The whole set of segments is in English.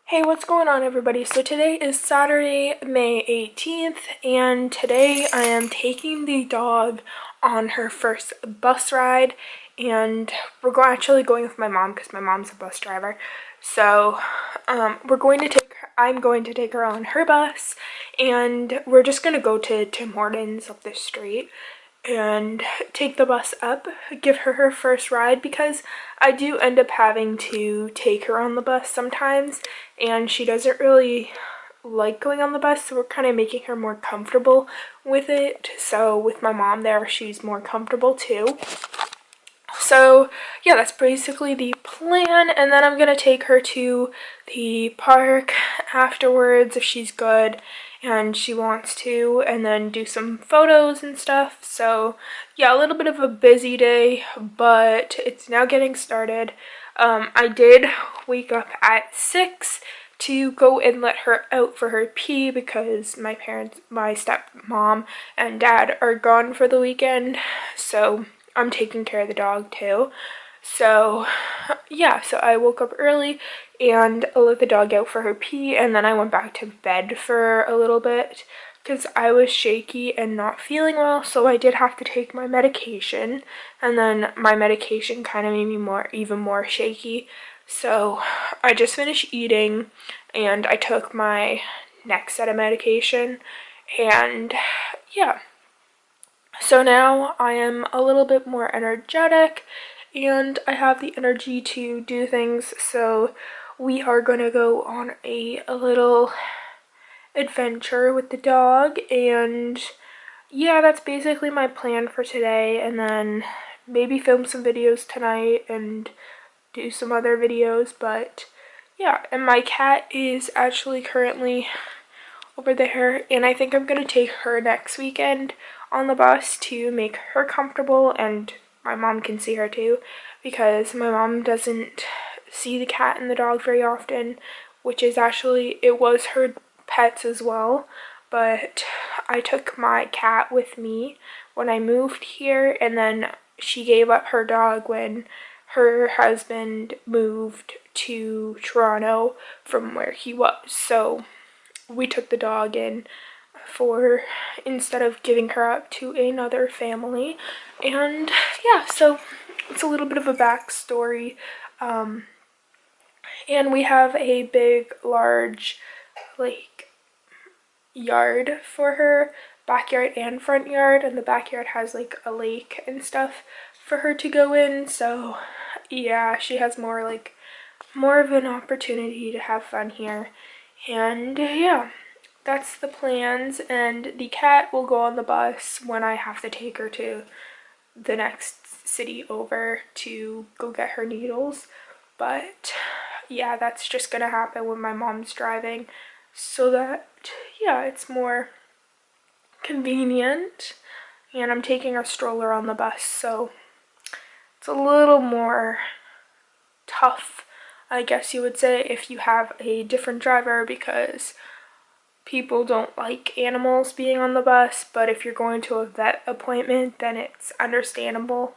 Hey, what's going on everybody? So today is Saturday, May 18th, and today I am taking the dog on her first bus ride, and we're actually going with my mom because my mom's a bus driver. So I'm going to take her on her bus, and we're just going to go to Tim Hortons up the street and take the bus up, give her her first ride, because I do end up having to take her on the bus sometimes, and she doesn't really like going on the bus, so we're kind of making her more comfortable with it. So with my mom there, she's more comfortable too. So yeah, that's basically the plan, and then I'm gonna take her to the park afterwards if she's good and she wants to, and then do some photos and stuff. So yeah, a little bit of a busy day, but it's now getting started. I did wake up at 6 to go and let her out for her pee because my stepmom and dad are gone for the weekend, so I'm taking care of the dog too. So yeah, so I woke up early and let the dog out for her pee, and then I went back to bed for a little bit because I was shaky and not feeling well, so I did have to take my medication, and then my medication kind of made me even more shaky. So I just finished eating and I took my next set of medication, and yeah. So now I am a little bit more energetic and I have the energy to do things. So we are going to go on a little adventure with the dog, and yeah, that's basically my plan for today. And then maybe film some videos tonight and do some other videos. But yeah, and my cat is actually currently over there, and I think I'm gonna take her next weekend on the bus to make her comfortable, and my mom can see her too, because my mom doesn't see the cat and the dog very often, which is actually, it was her pets as well, but I took my cat with me when I moved here, and then she gave up her dog when her husband moved to Toronto from where he was. So we took the dog in for, instead of giving her up to another family. And yeah, so it's a little bit of a backstory. And we have a big, large, like, yard for her, backyard and front yard, and the backyard has like a lake and stuff for her to go in. So yeah, she has more of an opportunity to have fun here. And yeah, that's the plans, and the cat will go on the bus when I have to take her to the next city over to go get her needles. But yeah, that's just gonna happen when my mom's driving, so that yeah, it's more convenient. And I'm taking a stroller on the bus, so it's a little more tough, I guess you would say, if you have a different driver, because people don't like animals being on the bus. But if you're going to a vet appointment, then it's understandable.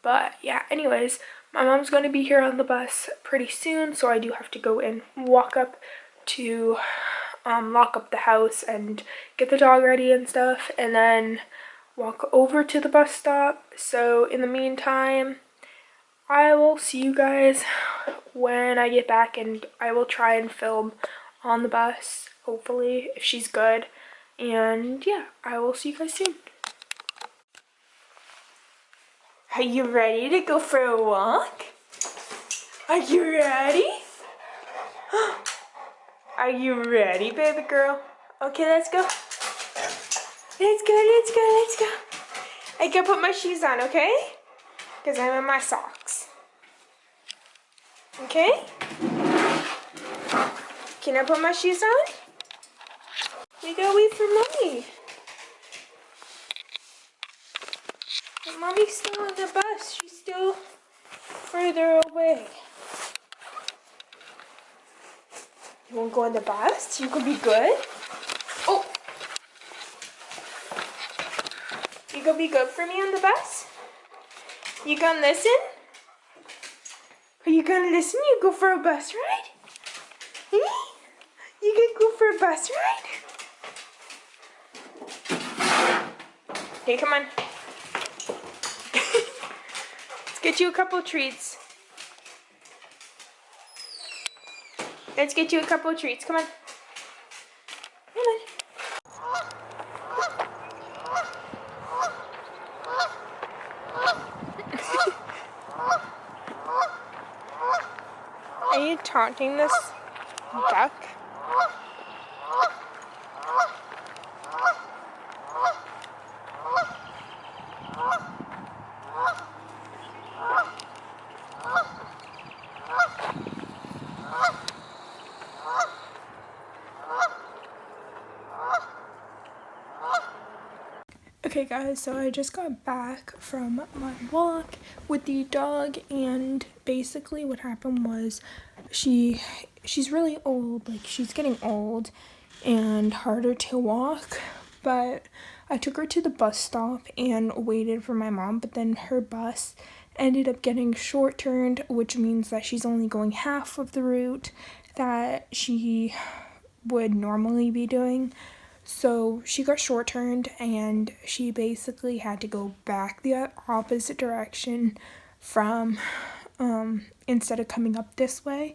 But yeah, anyways, my mom's going to be here on the bus pretty soon, so I do have to go and walk up to lock up the house and get the dog ready and stuff, and then walk over to the bus stop. So in the meantime, I will see you guys when I get back, and I will try and film on the bus, hopefully, if she's good. And yeah, I will see you guys soon. Are you ready to go for a walk? Are you ready? Are you ready, baby girl? Okay, let's go. Let's go, let's go, let's go. I can put my shoes on, okay? Because I'm in my socks. Okay? Can I put my shoes on? We gotta wait for mommy. But mommy's still on the bus. She's still further away. You won't go on the bus? You could be good? Oh! You gonna be good for me on the bus? You gonna listen? Are you gonna listen? You go for a bus ride? for a bus ride? Okay, come on. Let's get you a couple treats. Let's get you a couple treats. Come on. Come on. Are you taunting this duck? Okay guys, so I just got back from my walk with the dog, and basically what happened was she's really old, like she's getting old and harder to walk, but I took her to the bus stop and waited for my mom, but then her bus ended up getting short-turned, which means that she's only going half of the route that she would normally be doing. So she got short-turned and she basically had to go back the opposite direction from instead of coming up this way.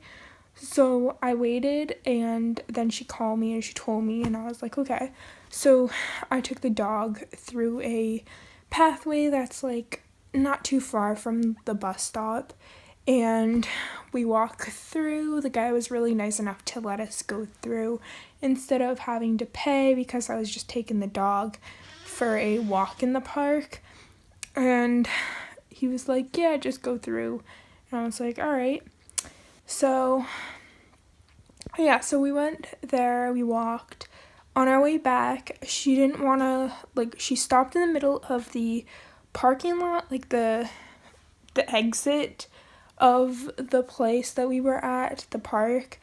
So I waited, and then she called me and she told me, and I was like, okay. So I took the dog through a pathway that's like not too far from the bus stop, and we walked through. The guy was really nice enough to let us go through instead of having to pay, because I was just taking the dog for a walk in the park. And he was like, yeah, just go through. And I was like, all right. So yeah, so we went there, we walked. On our way back, she didn't want to, like, she stopped in the middle of the parking lot, like the exit of the place that we were at, the park,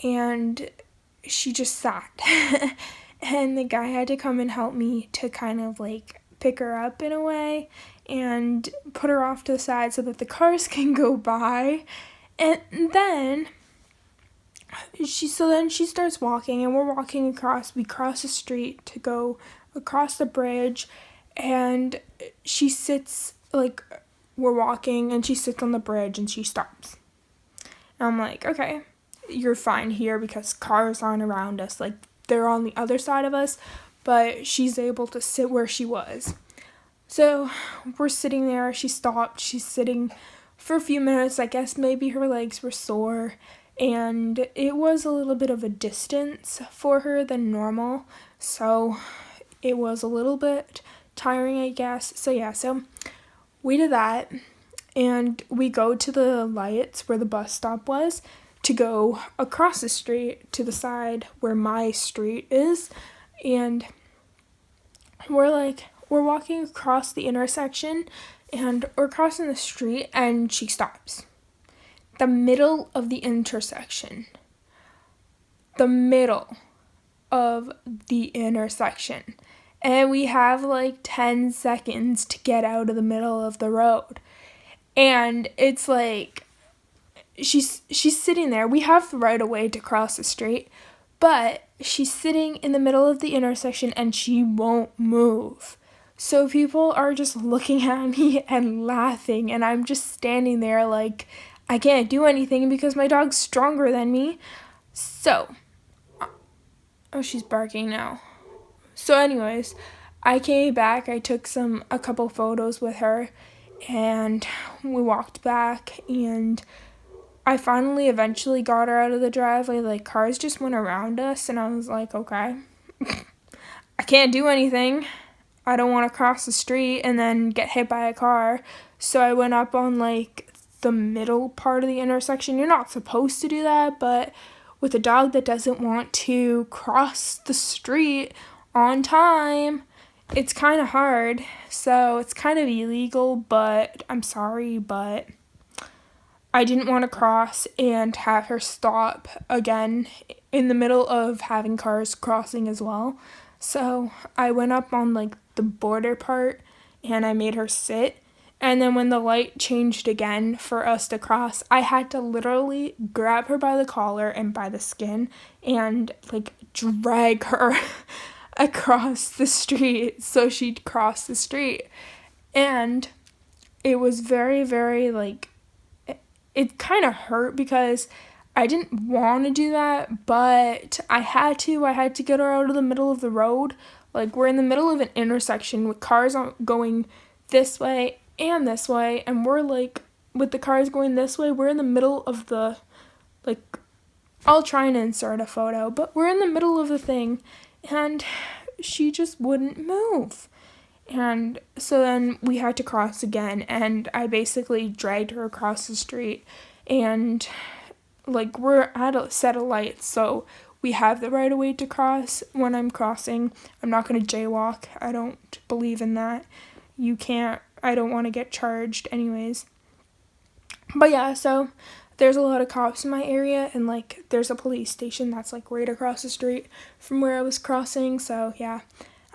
and she just sat. And the guy had to come and help me to kind of like pick her up in a way and put her off to the side so that the cars can go by. And then she starts walking, and we're walking across. We cross the street to go across the bridge, and she sits, like, we're walking, and she sits on the bridge, and she stops. And I'm like, okay, you're fine here because cars aren't around us. Like, they're on the other side of us, but she's able to sit where she was. So we're sitting there. She stopped. She's sitting for a few minutes. I guess maybe her legs were sore, and it was a little bit of a distance for her than normal, so it was a little bit tiring, I guess. So yeah, so we did that, and we go to the lights where the bus stop was to go across the street to the side where my street is, and we're walking across the intersection, and we're crossing the street, and she stops. The middle of the intersection. The middle of the intersection. And we have like 10 seconds to get out of the middle of the road. And it's like, she's sitting there. We have the right of way to cross the street, but she's sitting in the middle of the intersection and she won't move. So people are just looking at me and laughing, and I'm just standing there like, I can't do anything because my dog's stronger than me. So, oh, she's barking now. So anyways, I came back, I took a couple photos with her, and we walked back, and I finally eventually got her out of the driveway. Like, cars just went around us, and I was like, okay, I can't do anything. I don't want to cross the street and then get hit by a car. So I went up on like the middle part of the intersection. You're not supposed to do that, but with a dog that doesn't want to cross the street on time, it's kind of hard. So it's kind of illegal, but I'm sorry, but I didn't want to cross and have her stop again in the middle of having cars crossing as well. So I went up on like the border part, and I made her sit, And then when the light changed again for us to cross, I had to literally grab her by the collar and by the skin and like drag her across the street so she'd cross the street. And it was very, very like, it kind of hurt because I didn't want to do that, but I had to. I had to get her out of the middle of the road. Like, we're in the middle of an intersection with cars going this way and this way, and we're like, with the cars going this way, we're in the middle of the, like, I'll try and insert a photo, but we're in the middle of the thing, and she just wouldn't move. And so then we had to cross again, and I basically dragged her across the street, and like, we're at a set of lights, so we have the right of way to cross when I'm crossing. I'm not going to jaywalk. I don't believe in that. You can't. I don't want to get charged anyways. But yeah, so there's a lot of cops in my area, and like, there's a police station that's like right across the street from where I was crossing, so yeah.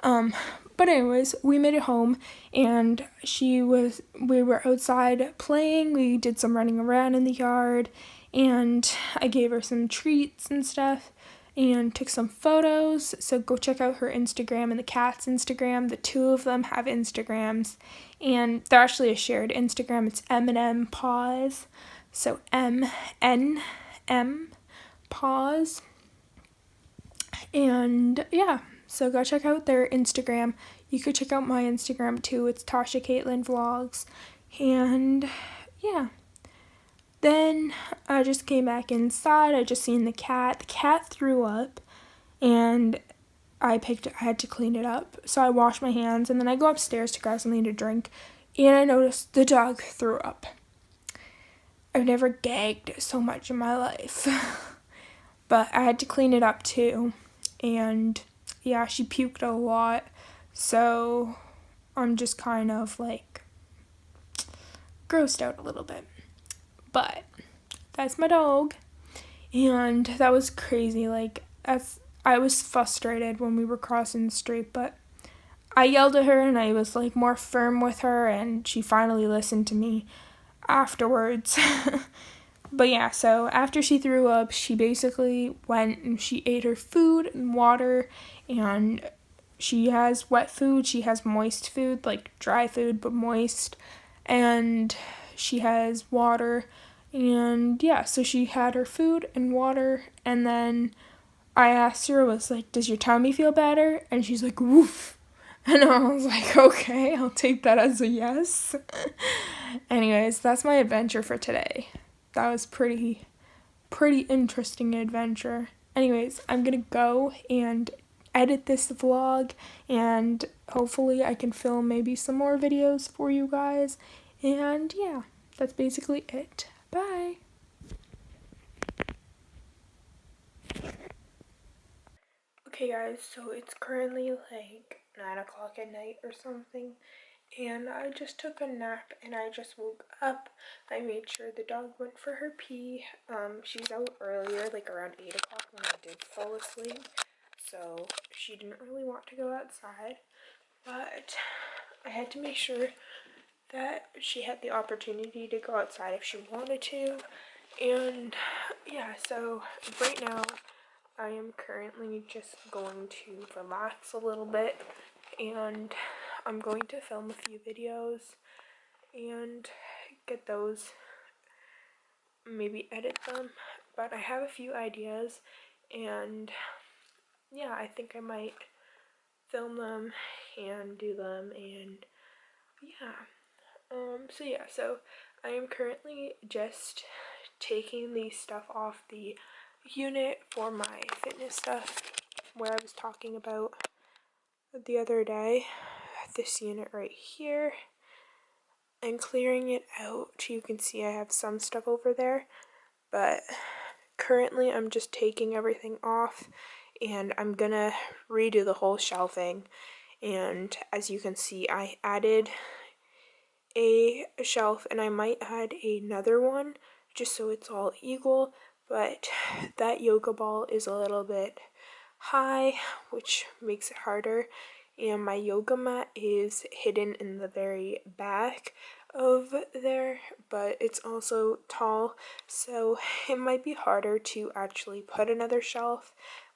But anyways, we made it home, and we were outside playing. We did some running around in the yard, and I gave her some treats and stuff, and took some photos. So go check out her Instagram and the cat's Instagram. The two of them have Instagrams, and they're actually a shared Instagram. It's M&M Paws. So M-N-M Paws. And yeah, so go check out their Instagram. You could check out my Instagram too. It's Tasha Caitlin Vlogs. And yeah. Then I just came back inside. I just seen the cat. The cat threw up, and I had to clean it up. So I washed my hands, and then I go upstairs to grab something to drink, and I noticed the dog threw up. I've never gagged so much in my life. But I had to clean it up too. And yeah, she puked a lot. So I'm just kind of like grossed out a little bit. But that's my dog. And that was crazy. Like, I was frustrated when we were crossing the street, but I yelled at her and I was like more firm with her, and she finally listened to me afterwards. But yeah, so after she threw up, she basically went and she ate her food and water, and she has wet food, she has moist food, like dry food but moist, and she has water, and yeah, so she had her food and water, and then I asked her, I was like, does your tummy feel better? And she's like, woof. And I was like, okay, I'll take that as a yes. Anyways, that's my adventure for today. That was pretty interesting adventure. Anyways, I'm gonna go and edit this vlog, and hopefully I can film maybe some more videos for you guys. And yeah, that's basically it. Bye. Okay guys, so it's currently like 9 o'clock at night or something, and I just took a nap and I just woke up. I made sure the dog went for her pee. She was out earlier, like around 8 o'clock when I did fall asleep, so she didn't really want to go outside, but I had to make sure that she had the opportunity to go outside if she wanted to. And yeah, so right now I am currently just going to relax a little bit, and I'm going to film a few videos and get those, maybe edit them, but I have a few ideas, and yeah, I think I might film them and do them, and yeah. So I am currently just taking the stuff off the unit for my fitness stuff, where I was talking about the other day, this unit right here, and clearing it out. You can see I have some stuff over there, but currently I'm just taking everything off, and I'm gonna redo the whole shelving. And as you can see, I added a shelf, and I might add another one just so it's all equal, but that yoga ball is a little bit high, which makes it harder, and my yoga mat is hidden in the very back, of there, but it's also tall, so it might be harder to actually put another shelf.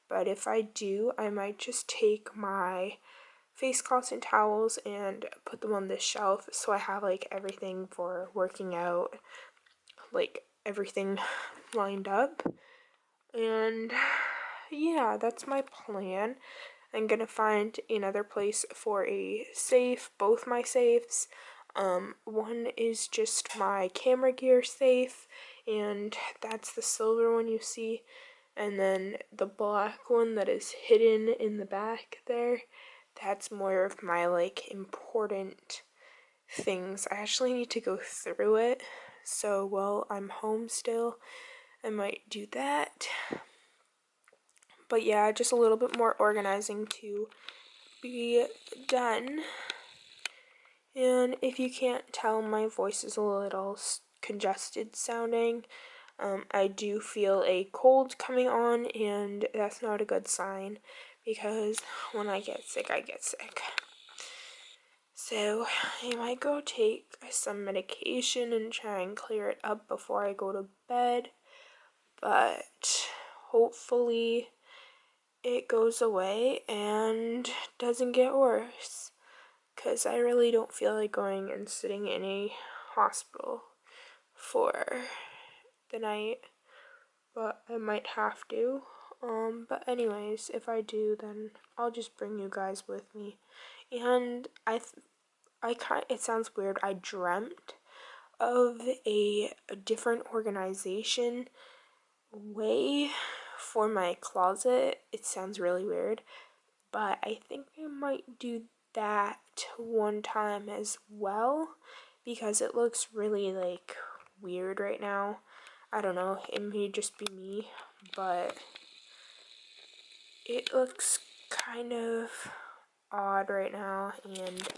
But if I do, I might just take my face cloths and towels and put them on this shelf, so I have like everything for working out, like everything lined up. And yeah, that's my plan. I'm gonna find another place for a safe, both my safes. One is just my camera gear safe, and that's the silver one you see. And then the black one that is hidden in the back there, that's more of my like important things. I actually need to go through it, so while I'm home still, I might do that. But yeah, just a little bit more organizing to be done. And if you can't tell, my voice is a little congested sounding. I do feel a cold coming on, and that's not a good sign, because when I get sick, I get sick. So I might go take some medication and try and clear it up before I go to bed, but hopefully it goes away and doesn't get worse, because I really don't feel like going and sitting in a hospital for the night, but I might have to. But anyways, if I do, then I'll just bring you guys with me. And it sounds weird, I dreamt of a different organization way for my closet. It sounds really weird, but I think I might do that one time as well, because it looks really like weird right now. I don't know, it may just be me, but it looks kind of odd right now, and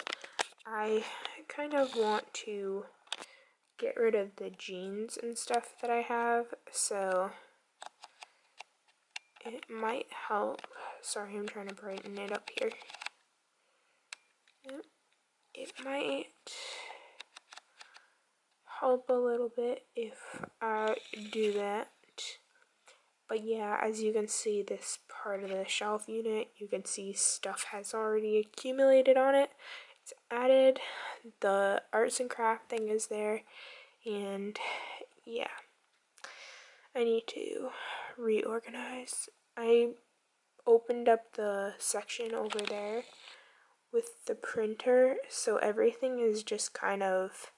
I kind of want to get rid of the jeans and stuff that I have, so it might help. Sorry, I'm trying to brighten it up here. It might help a little bit if I do that. But yeah, as you can see, this part of the shelf unit, you can see stuff has already accumulated on it. It's added. The arts and craft thing is there. And yeah, I need to reorganize. I opened up the section over there with the printer, so everything is just kind of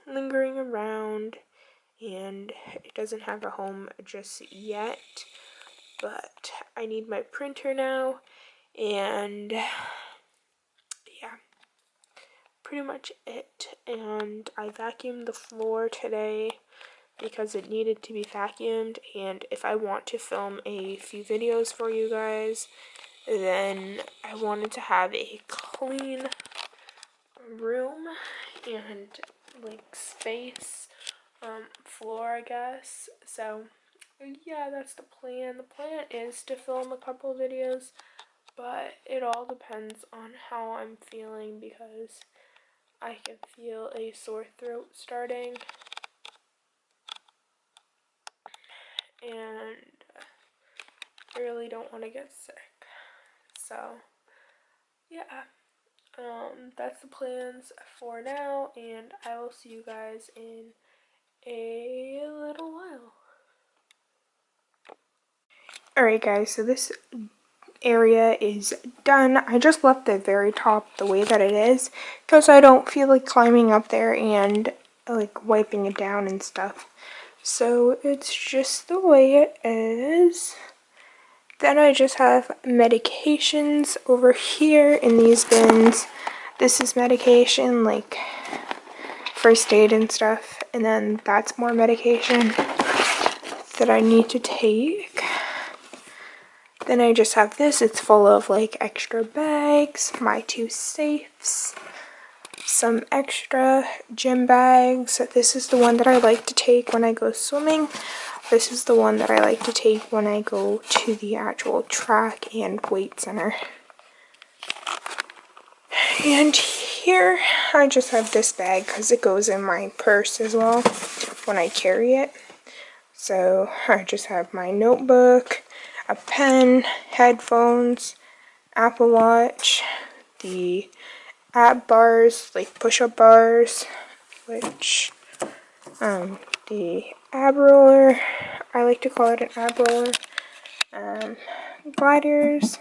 lingering around, and it doesn't have a home just yet, but I need my printer now, and yeah, pretty much it. And I vacuumed the floor today because it needed to be vacuumed, and if I want to film a few videos for you guys, then I wanted to have a clean room and like space, floor, I guess. So yeah, that's the plan. The plan is to film a couple videos, but it all depends on how I'm feeling, because I can feel a sore throat starting, and I really don't want to get sick. So yeah, that's the plans for now, and I will see you guys in a little while. Alright guys, so this area is done. I just left the very top the way that it is, because I don't feel like climbing up there and like wiping it down and stuff. So it's just the way it is. Then I just have medications over here in these bins. This is medication, like first aid and stuff, and then that's more medication that I need to take. Then I just have this. It's full of like extra bags, my 2 safes, some extra gym bags. This is the one that I like to take when I go swimming. This is the one that I like to take when I go to the actual track and weight center. And here I just have this bag because it goes in my purse as well when I carry it. So I just have my notebook, a pen, headphones, Apple Watch, the ab bars, like push-up bars, which the ab roller, I like to call it an ab roller, gliders,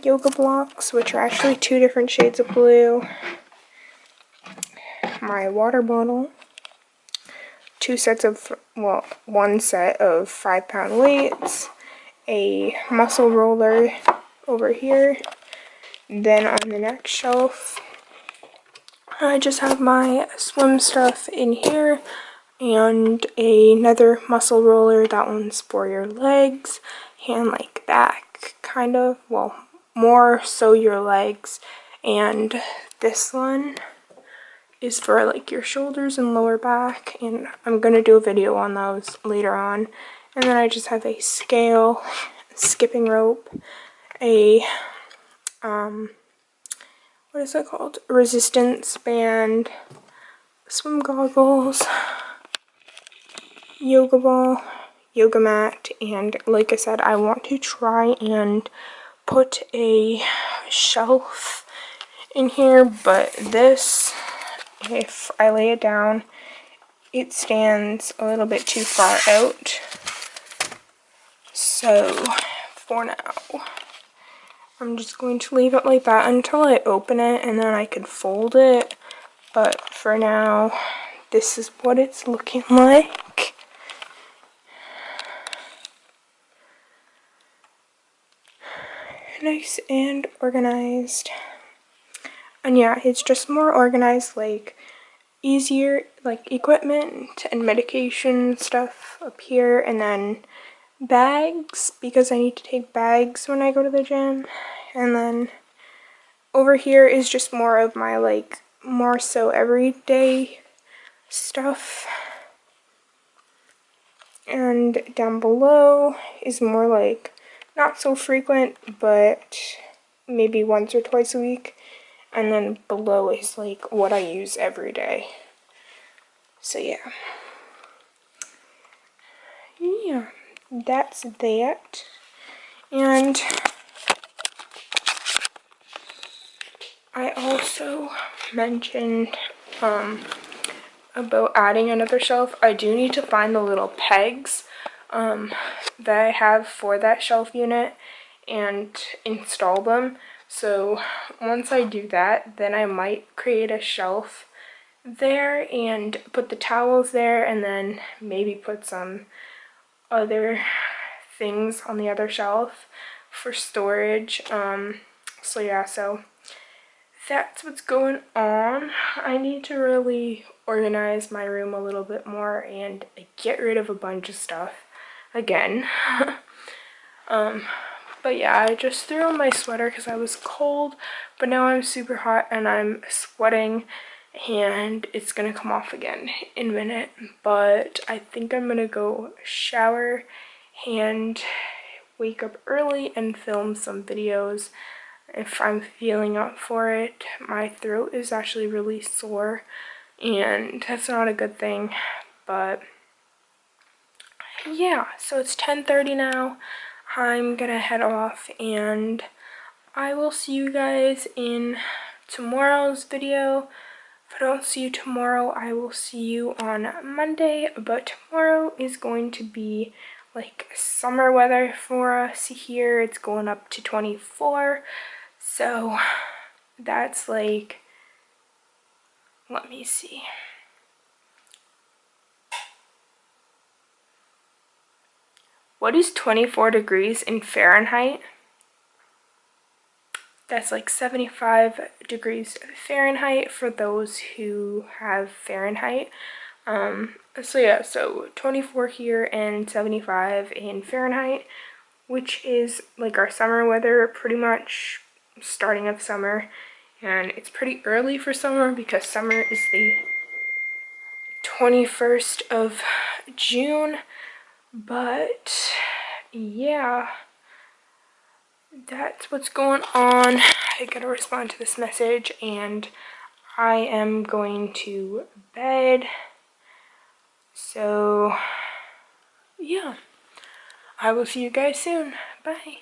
yoga blocks, which are actually 2 different shades of blue, my water bottle, 2 sets of, well, 1 set of 5-pound weights, a muscle roller over here. Then on the next shelf, I just have my swim stuff in here and another muscle roller. That one's for your legs and like back, kind of, well, more so your legs. And this one is for like your shoulders and lower back, and I'm gonna do a video on those later on. And then I just have a scale, skipping rope, a what is it called? Resistance band, swim goggles, yoga ball, yoga mat, and like I said, I want to try and put a shelf in here, but this, if I lay it down, it stands a little bit too far out. So for now, I'm just going to leave it like that until I open it, and then I can fold it. But for now, this is what it's looking like. Nice and organized. And yeah, it's just more organized, like easier, like equipment and medication stuff up here, and then bags, because I need to take bags when I go to the gym. And then over here is just more of my like more so everyday stuff, and down below is more like not so frequent, but maybe once or twice a week. And then below is like what I use every day. So yeah, that's that. And I also mentioned about adding another shelf. I do need to find the little pegs that I have for that shelf unit and install them. So once I do that, then I might create a shelf there and put the towels there, and then maybe put some other things on the other shelf for storage. So yeah, so that's what's going on. I need to really organize my room a little bit more and get rid of a bunch of stuff again. But yeah, I just threw on my sweater because I was cold, but now I'm super hot and I'm sweating, and it's gonna come off again in a minute. But I think I'm gonna go shower and wake up early and film some videos if I'm feeling up for it. My throat is actually really sore, and that's not a good thing. But yeah, so it's 10:30 now. I'm gonna head off, and I will see you guys in tomorrow's video. If I don't see you tomorrow, I will see you on Monday, but tomorrow is going to be like summer weather for us here. It's going up to 24, so that's like, let me see. What is 24 degrees in Fahrenheit? That's like 75 degrees Fahrenheit for those who have Fahrenheit. So yeah, so 24 here and 75 in Fahrenheit, which is like our summer weather, pretty much starting of summer. And it's pretty early for summer because summer is the 21st of June. But yeah, that's what's going on. gotta respond to this message, and I am going to bed. So yeah, I will see you guys soon. Bye.